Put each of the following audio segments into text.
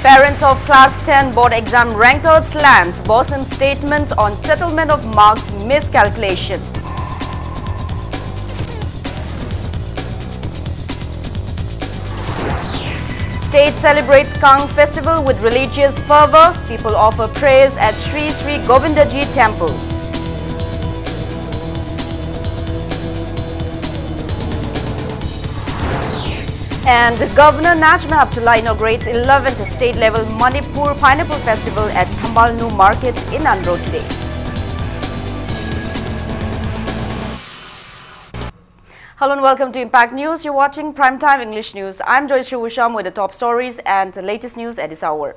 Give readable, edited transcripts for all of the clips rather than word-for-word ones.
Parents of Class 10 board exam ranker slams Bosim's statement on settlement of marks miscalculation. State celebrates Kang festival with religious fervor. People offer prayers at Sri Sri Govindaji temple. And Governor Najma Abdullah inaugurates 11th state-level Manipur Pineapple Festival at Thambalnu Market in Andhra today. Hello and welcome to Impact News. You're watching Primetime English News. I'm Joyce Shuvusham with the top stories and the latest news at this hour.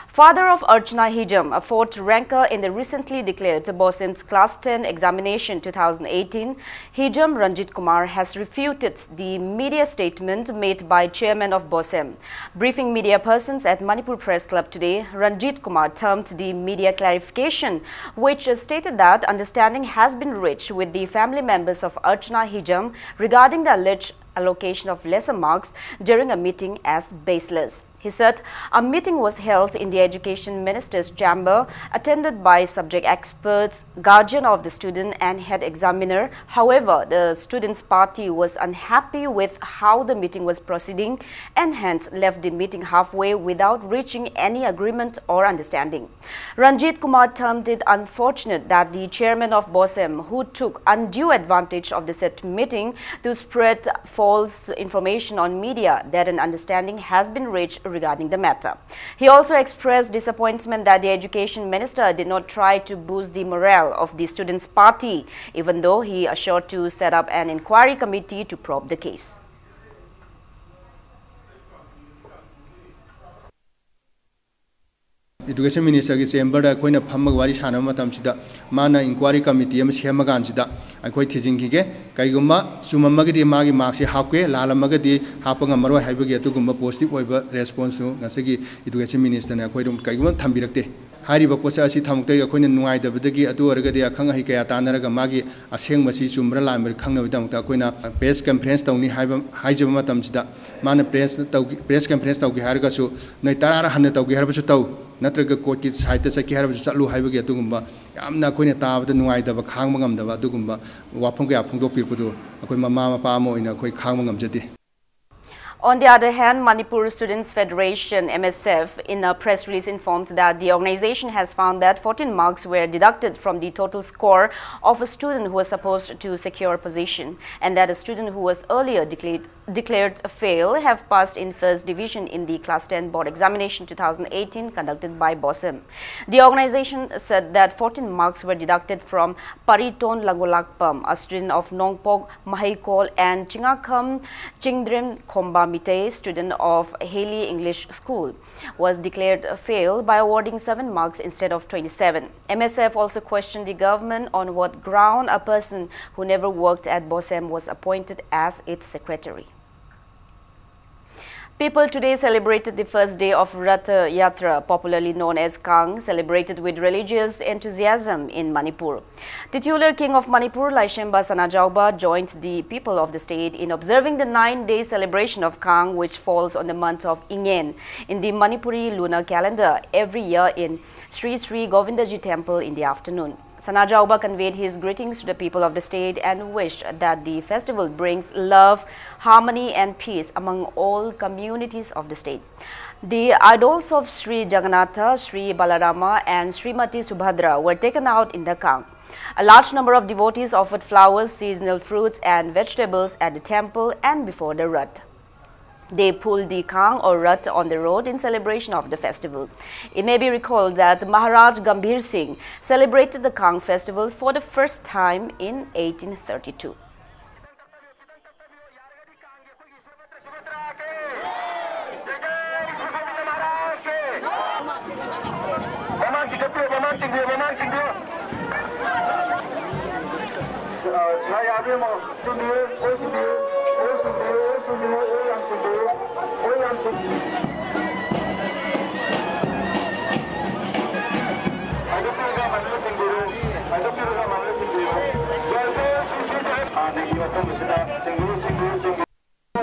Father of Archana Hijam, a fourth ranker in the recently declared Bosim's Class 10 examination 2018, Hijam Ranjit Kumar has refuted the media statement made by chairman of Bosim. Briefing media persons at Manipur Press Club today, Ranjit Kumar termed the media clarification, which stated that understanding has been reached with the family members of Archana Hijam regarding the alleged allocation of lesser marks during a meeting as baseless. He said a meeting was held in the Education Minister's chamber, attended by subject experts, guardian of the student and head examiner. However, the students' party was unhappy with how the meeting was proceeding and hence left the meeting halfway without reaching any agreement or understanding. Ranjit Kumar termed it unfortunate that the chairman of Bosim, who took undue advantage of the said meeting to spread false information on media, that an understanding has been reached regarding the matter. He also expressed disappointment that the Education Minister did not try to boost the morale of the students' party, even though he assured to set up an inquiry committee to probe the case. Education Minister की chamber दा कोई न फम्मग वारी साना मतम सिदा माना inquiry committee M सेमगान सिदा अखोई थिजिंग की कईगुम्बा चुममगदी मागी मार्क्स हापके लालमगदी हापंग मरो हाइबगी अतुगुम्बा पॉजिटिव ओइबा रेस्पॉन्स नु नसगी एजुकेशन मिनिस्टर ने अखोई कईगुम्बा थंबिरक्ते हारिबा पोसा असि थमुक्ते अखोइना नुआइदबदगी अतु अरगदी अखंग हई कया तानरगा मागी असेंगमसी चुमब्रा लामर खंगनबदमता अखोइना प्रेस कॉन्फ्रेंस तौनी हाइजब मतमसिदा माना प्रेस कॉन्फ्रेंस तौगी हारगसु नै तरारा हन्न तौगी हारबसु तौ नत्रग कोर्ट की साइट चकी हारबसु चलु हाइबगी अतुगुम्बा यामना अखोइना ताबदा नुआइदब खांगब ngamdaba अतुगुम्बा वाफम कया फोंदोकपिरपदु अखोइ ममा मपा अमा ओइना अखोइ खांगब ngamjadi. On the other hand, Manipur Students Federation (MSF) in a press release informed that the organization has found that 14 marks were deducted from the total score of a student who was supposed to secure a position, and that a student who was earlier declared a fail have passed in first division in the Class 10 board examination 2018 conducted by Bosim. The organization said that 14 marks were deducted from Pariton Lagolakpam, a student of Nongpok Mahikol, and Chingakam Chingdrim Khomba Mite, student of Haley English School, was declared a fail by awarding 7 marks instead of 27. MSF also questioned the government on what ground a person who never worked at Bosim was appointed as its secretary. People today celebrated the first day of Rath Yatra, popularly known as Kang, celebrated with religious enthusiasm in Manipur. Titular King of Manipur, Laishemba Sanajauba, joined the people of the state in observing the 9-day celebration of Kang, which falls on the month of Ingen in the Manipuri lunar calendar every year in Sri Sri Govindaji temple in the afternoon. Sanajauba conveyed his greetings to the people of the state and wished that the festival brings love, harmony and peace among all communities of the state. The idols of Sri Jagannatha, Sri Balarama and Srimati Subhadra were taken out in the Kang. A large number of devotees offered flowers, seasonal fruits and vegetables at the temple and before the Rath. They pulled the Kang or Rath on the road in celebration of the festival. It may be recalled that Maharaj Gambhir Singh celebrated the Kang festival for the first time in 1832.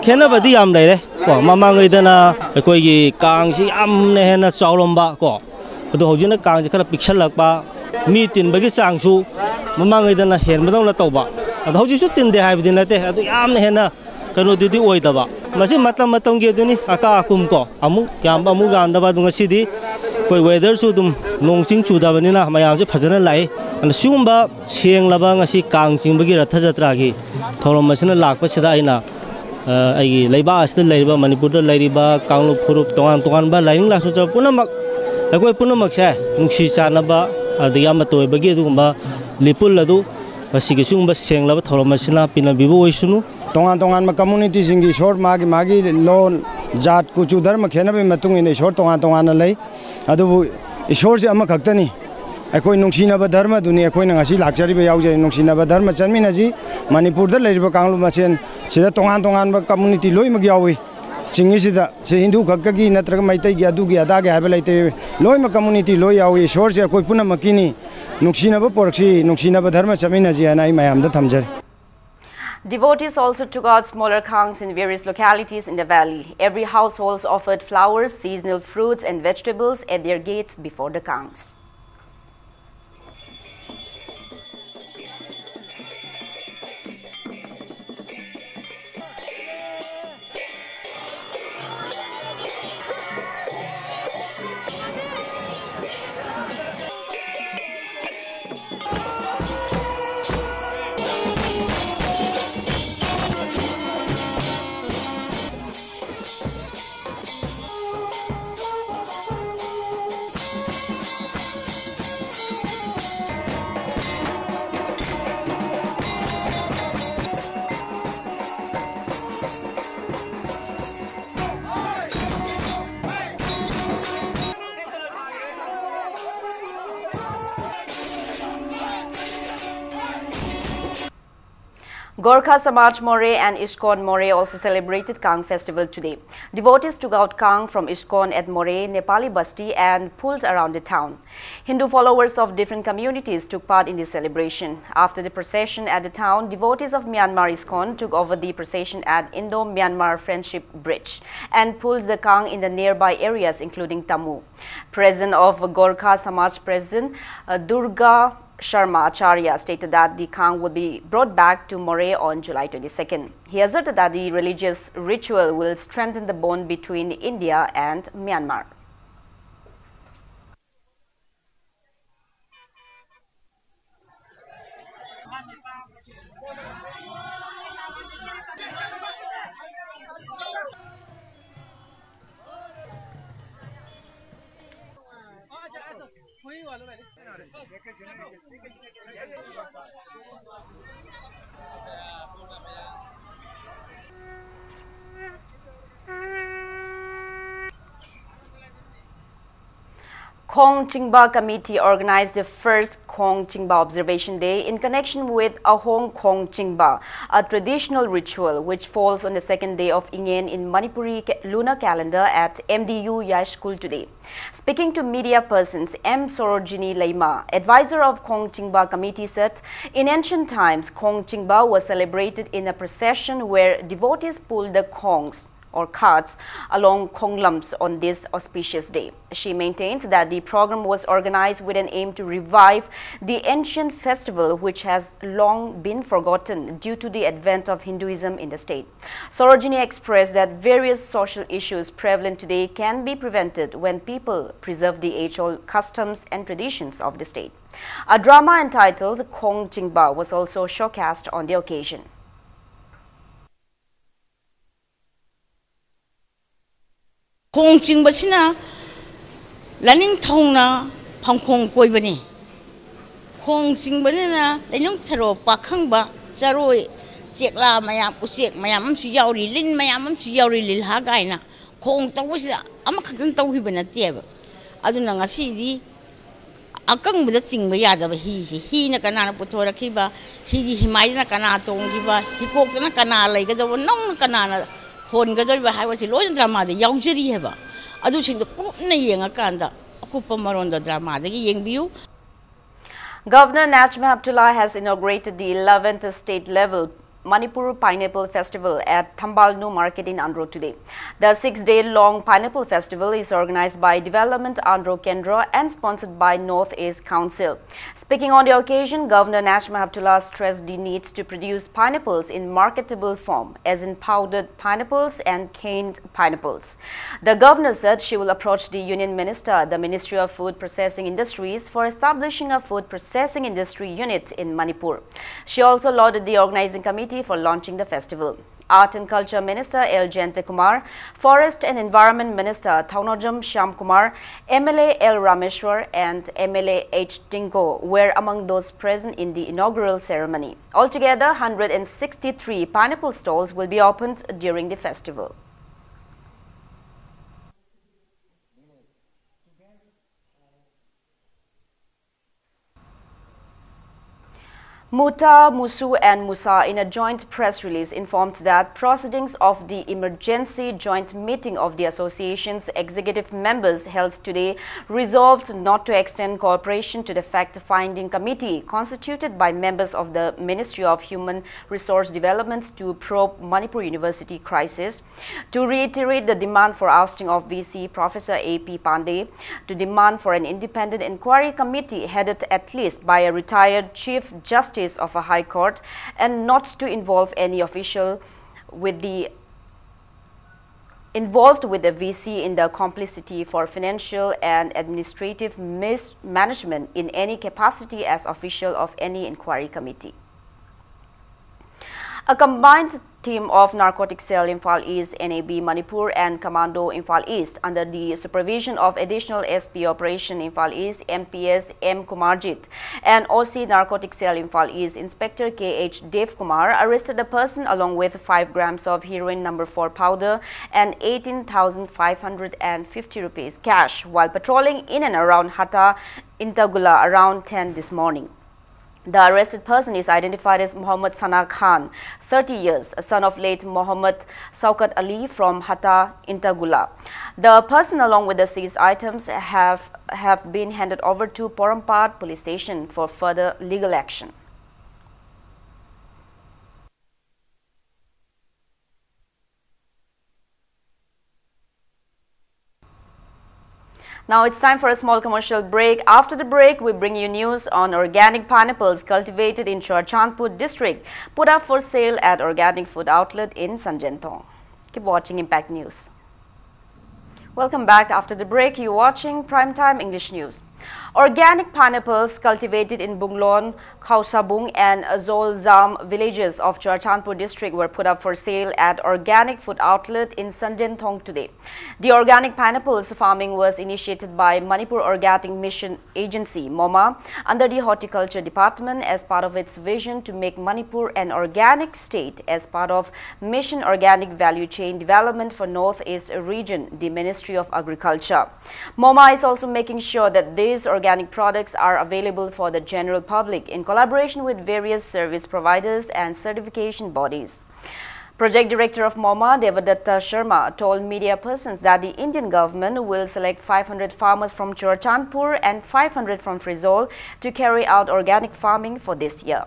Kenabadi am lay ko mamang idana koi kang si am ne hena chawlomba ko adu hojina kang khala pixel lakba mi tin bagi changsu mamang idana her madong la toba adu hoji su tin de haibdin late adu am ne hena kanu didi oidaba masi matam ge duni aka akum ko amu kyam amu ganda ba dunga sidi koi weather su dum nongsing chuda banina mayam se phajana lai an sumba sieng laba ngasi kang jingbagi ratha jatra gi thorom masina lakpa sida aina ai leiba astil leiba Manipur da leiba kanglu phurup tongan ba laining la su cha punamak akoi punamak sa nungsi chana ba adiya matoi bagi dugumba lipul ladu basigi sumba sieng laba thorom masina pina bibo oisunu tongan ma community singi short magi lon jat kuchu dharma khena be matung in short tongan lei adu ishor se ama khaktani akoi nungsina ba dharma duni akoi na ngasi lakchari be yauje nungsina ba dharma chanmina ji Manipur da leiba kanglu machen sida tongan ba community loi mag yawi singi sida se hindu khakka gi natraga maitai gi adu gi ada ga habe leite loi ma community loi yawi ishor se akoi puna makini nungsina ba porksi nungsina ba dharma chamina ji anai mayam da thamjar. Devotees also took out smaller kangs in various localities in the valley. Every household offered flowers, seasonal fruits and vegetables at their gates before the kangs. Gorkha Samaj More and ISKCON More also celebrated Kang festival today. Devotees took out Kang from ISKCON at More, Nepali Basti and pulled around the town. Hindu followers of different communities took part in this celebration. After the procession at the town, devotees of Myanmar ISKCON took over the procession at Indo-Myanmar Friendship Bridge and pulled the Kang in the nearby areas including Tamu. President of Gorkha Samaj President Durga Sharma Acharya stated that the Kang would be brought back to More on July 22nd. He asserted that the religious ritual will strengthen the bond between India and Myanmar. Khong Chingba Committee organized the first Khong Chingba Observation Day in connection with Ahong Khong Chingba, a traditional ritual which falls on the second day of Ingen in Manipuri lunar calendar at MDU Yash School today. Speaking to media persons, M. Sorojini Leima, advisor of Khong Chingba Committee, said, in ancient times, Khong Chingba was celebrated in a procession where devotees pulled the Khongs or carts along Konglams on this auspicious day. She maintains that the program was organized with an aim to revive the ancient festival which has long been forgotten due to the advent of Hinduism in the state. Sorojini expressed that various social issues prevalent today can be prevented when people preserve the age-old customs and traditions of the state. A drama entitled Khong Chingba was also showcased on the occasion. Khong Chingba sina laning thongna phangkhong koibani Khong Chingba na laning tharo pakhangba charoi chekla mayam usek mayam su yauri lin mayam su yauri lil ha gaina khong tawsida amakhan tawhibana tieba aduna ngasi di akang bida chingba yadaba hi na kana puthora khiba hi himai na kana tonggiba hi kok na kana leigadawa nong kana Hon gadolba haiwasi loyan drama de yaujari heba adu sing kupna yenga kanda kupa maronda drama de yengbiu. Governor Najma Abdullah has inaugurated the 11th state level Manipur Pineapple Festival at Thambalnu Market in Andhra today. The 6-day-long Pineapple Festival is organized by Development Andhra Kendra and sponsored by North East Council. Speaking on the occasion, Governor Najma Heptullah stressed the need to produce pineapples in marketable form, as in powdered pineapples and canned pineapples. The governor said she will approach the Union Minister, the Ministry of Food Processing Industries, for establishing a food processing industry unit in Manipur. She also lauded the organizing committee for launching the festival. Art and Culture Minister L. Jayante Kumar, Forest and Environment Minister Thaunojam Shyam Kumar, MLA L. Rameshwar and MLA H. Tinko were among those present in the inaugural ceremony. Altogether, 163 pineapple stalls will be opened during the festival. Muta, Musu and Musa, in a joint press release, informed that proceedings of the emergency joint meeting of the association's executive members held today resolved not to extend cooperation to the fact-finding committee constituted by members of the Ministry of Human Resource Development to probe Manipur University crisis, to reiterate the demand for ousting of VC Professor A.P. Pandey, to demand for an independent inquiry committee headed at least by a retired Chief Justice of a High Court, and not to involve any official involved with the VC in the complicity for financial and administrative mismanagement in any capacity as official of any inquiry committee. A combined team of Narcotics Cell Imphal East, NAB Manipur and Commando Imphal East under the supervision of Additional SP Operation Imphal East MPS M. Kumarjit and OC Narcotics Cell Imphal East Inspector KH Dev Kumar arrested a person along with 5 grams of heroin number 4 powder and 18,550 rupees cash while patrolling in and around Hatta Intagula around 10 this morning. The arrested person is identified as Muhammad Sana Khan, 30 years, a son of late Muhammad Saukat Ali from Hatta Intagula. The person along with the seized items have been handed over to Porampad Police Station for further legal action. Now it's time for a small commercial break. After the break, we bring you news on organic pineapples cultivated in Churachandpur district, put up for sale at organic food outlet in Sanjentong. Keep watching Impact News. Welcome back. After the break, you're watching Primetime English News. Organic pineapples cultivated in Bunglon, Khausabung and Zolzam villages of Churachandpur district were put up for sale at organic food outlet in Sanjentong today. The organic pineapples farming was initiated by Manipur Organic Mission Agency, MOMA, under the Horticulture Department as part of its vision to make Manipur an organic state as part of Mission Organic Value Chain Development for Northeast Region, the Ministry of Agriculture. MOMA is also making sure that these organic products are available for the general public in collaboration with various service providers and certification bodies. Project Director of MOMA, Devadatta Sharma, told media persons that the Indian government will select 500 farmers from Churachandpur and 500 from Frizol to carry out organic farming for this year.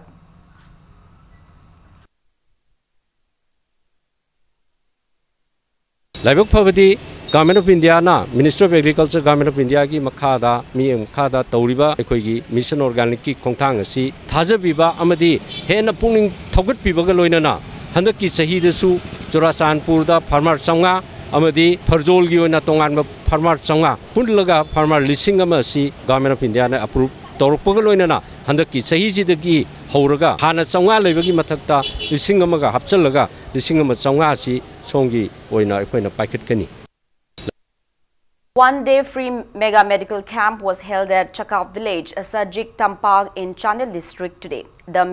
Laibok Pavati, Government of India na Minister of Agriculture, Government of India ki makhada tauriba ekhoigi Mission Organic ki khongthang asi thajabiba amadi hena pungning thogat pibaga loinana handaki sahi desu Churachandpur da farmer changa amadi Farjol gi oina tongan farmer changa punlaga farmer lising ama asi Government of India na approve torpaga loinana handaki sahi jidagi hauraga hana changa leibagi mathakta lising amaga hapchalaga lising ama changa asi songi oina ekoina paiketkani. One-day free mega medical camp was held at Chakap village, Sajik Tampag in Chandel district today. The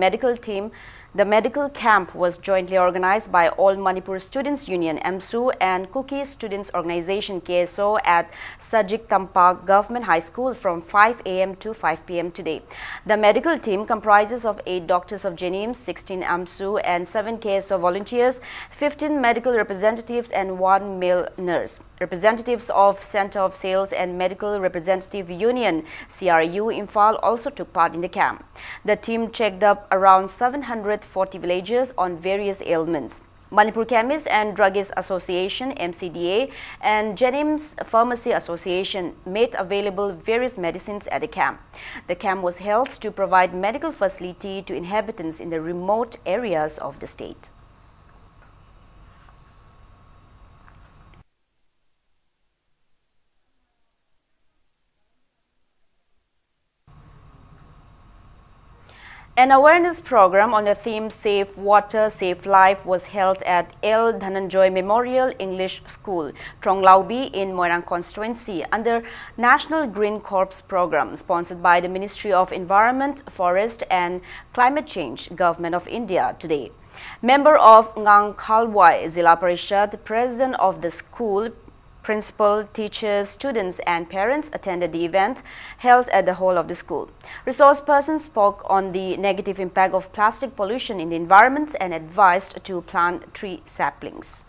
medical camp was jointly organized by All Manipur Students Union (MSU) and Cookie Students Organization (KSO) at Sajik Tampag Government High School from 5 a.m. to 5 p.m. today. The medical team comprises of 8 doctors of JNIMS, 16 MSU and 7 KSO volunteers, 15 medical representatives and 1 male nurse. Representatives of Center of Sales and Medical Representative Union (CRU) Imphal also took part in the camp. The team checked up around 740 villagers on various ailments. Manipur Chemists and Druggists Association (MCDA) and Jenims Pharmacy Association made available various medicines at the camp. The camp was held to provide medical facility to inhabitants in the remote areas of the state. An awareness program on the theme Safe Water, Safe Life was held at L. Dhananjoy Memorial English School, Tronglaubi in Moirang constituency under National Green Corps program sponsored by the Ministry of Environment, Forest and Climate Change, Government of India today. Member of Ngang Khalwai Zilla Parishad, president of the school, principal, teachers, students and parents attended the event held at the hall of the school. Resource persons spoke on the negative impact of plastic pollution in the environment and advised to plant tree saplings.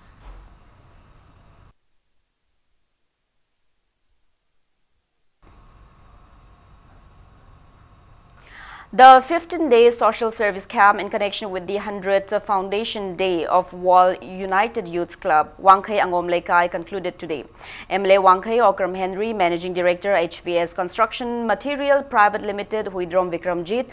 The 15-day social service camp in connection with the 100th Foundation Day of Wall United Youth Club, Wangkai Angom Lekai, concluded today. MLA Wangkai Okram Henry, Managing Director, HVS Construction Material Private Limited, Huidrom Vikramjit,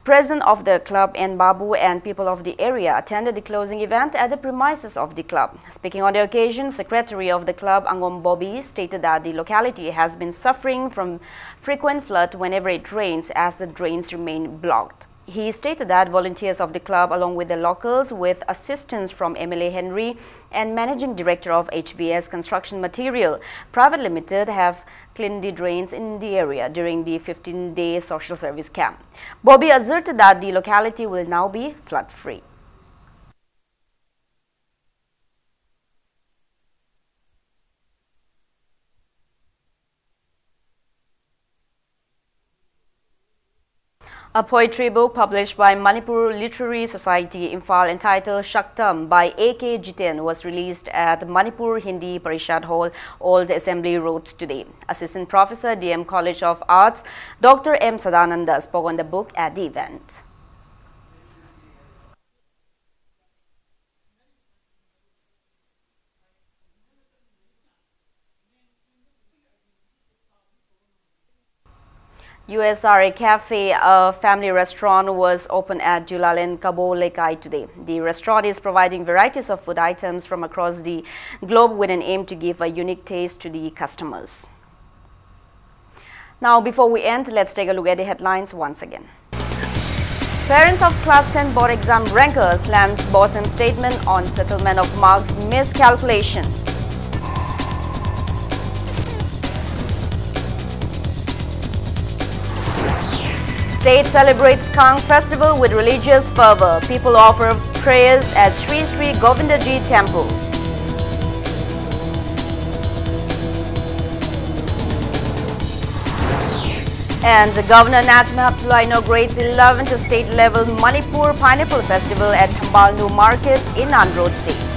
President of the club and Babu and people of the area attended the closing event at the premises of the club. Speaking on the occasion, Secretary of the club Angom Bobby stated that the locality has been suffering from frequent flood whenever it rains as the drains remain blocked. He stated that volunteers of the club along with the locals with assistance from MLA Henry and Managing Director of HVS Construction Material Private Limited have cleaned the drains in the area during the 15-day social service camp. Bobby asserted that the locality will now be flood-free. A poetry book published by Manipur Literary Society Imphal entitled Shaktam by A.K. Jiten was released at Manipur Hindi Parishad Hall, Old Assembly Road today. Assistant Professor, DM College of Arts, Dr. M. Sadananda spoke on the book at the event. USRA Cafe, a family restaurant, was opened at Julalen Kabo Lekai today. The restaurant is providing varieties of food items from across the globe with an aim to give a unique taste to the customers. Now, before we end, let's take a look at the headlines once again. Parents of Class 10 board exam rankers slams BOSM statement on settlement of marks miscalculation. State celebrates Kang festival with religious fervor. People offer prayers at Sri Sri Govindaji Temple. And the Governor Najma Abdullah inaugurates 11th state-level Manipur Pineapple Festival at Hambalnu Market in Andhra State.